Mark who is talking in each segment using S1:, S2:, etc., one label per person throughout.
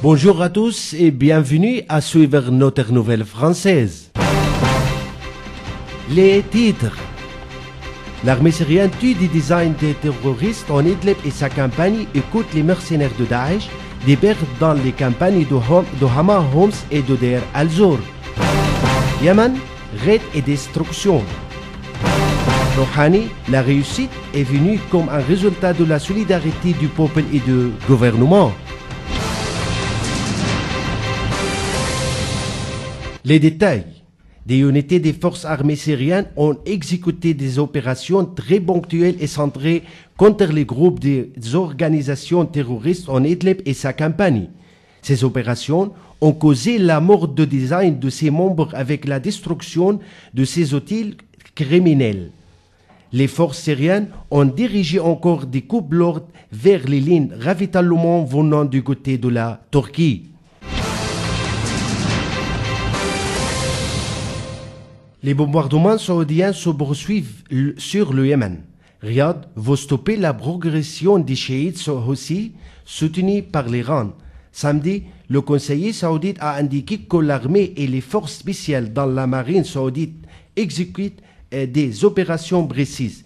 S1: Bonjour à tous et bienvenue à suivre notre nouvelle française. Les titres. L'armée syrienne tue des dizaines de terroristes en Idlib et sa campagne écoute les mercenaires de Daesh, débarque dans les campagnes de Hama, Homs et de Deir al-Zour. Yémen, raid et destruction. Rouhani, la réussite est venue comme un résultat de la solidarité du peuple et du gouvernement. Les détails. Des unités des forces armées syriennes ont exécuté des opérations très ponctuelles et centrées contre les groupes des organisations terroristes en Idlib et sa campagne. Ces opérations ont causé la mort de dizaines de ses membres avec la destruction de ses outils criminels. Les forces syriennes ont dirigé encore des coups lourds vers les lignes ravitaillement venant du côté de la Turquie. Les bombardements saoudiens se poursuivent sur le Yémen. Riyad veut stopper la progression des chiites Houthis soutenus par l'Iran. Samedi, le conseiller saoudien a indiqué que l'armée et les forces spéciales dans la marine saoudite exécutent des opérations précises,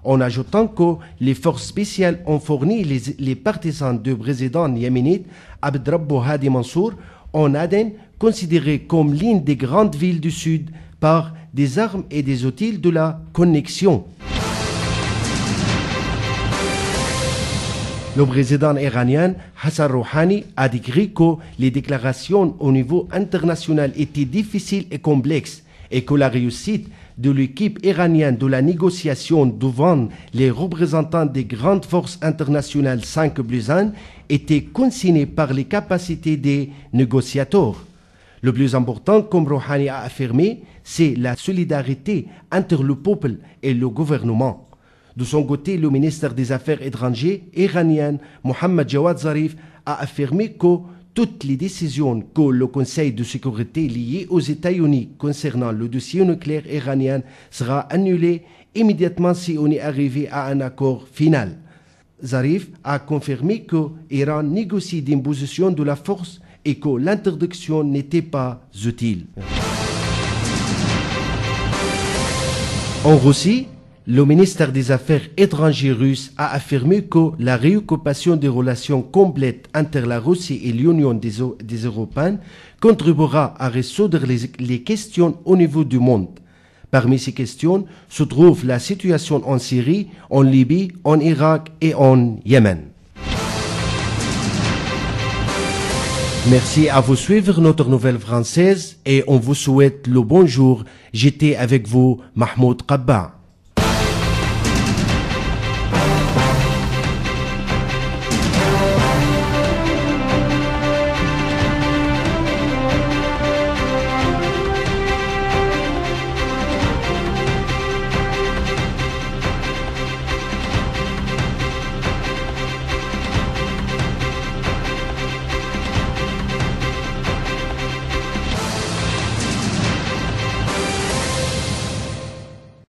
S1: en ajoutant que les forces spéciales ont fourni les partisans du président yéménite Abdrabbu Hadi Mansour en Aden, considéré comme l'une des grandes villes du sud par des armes et des outils de la connexion. Le président iranien Hassan Rouhani a décrit que les déclarations au niveau international étaient difficiles et complexes et que la réussite de l'équipe iranienne de la négociation devant les représentants des grandes forces internationales 5+1 était consignée par les capacités des négociateurs. Le plus important, comme Rouhani a affirmé, c'est la solidarité entre le peuple et le gouvernement. De son côté, le ministre des Affaires étrangères iranien Mohammad Jawad Zarif a affirmé que toutes les décisions que le Conseil de sécurité liées aux États-Unis concernant le dossier nucléaire iranien sera annulées immédiatement si on est arrivé à un accord final. Zarif a confirmé que l'Iran négocie d'imposition de la force et que l'interdiction n'était pas utile. En Russie, le ministère des Affaires étrangères russe a affirmé que la réoccupation des relations complètes entre la Russie et l'Union des Européens contribuera à résoudre les questions au niveau du monde. Parmi ces questions se trouve la situation en Syrie, en Libye, en Irak et en Yémen. Merci à vous suivre notre nouvelle française et on vous souhaite le bonjour. J'étais avec vous, Mahmoud Qabba.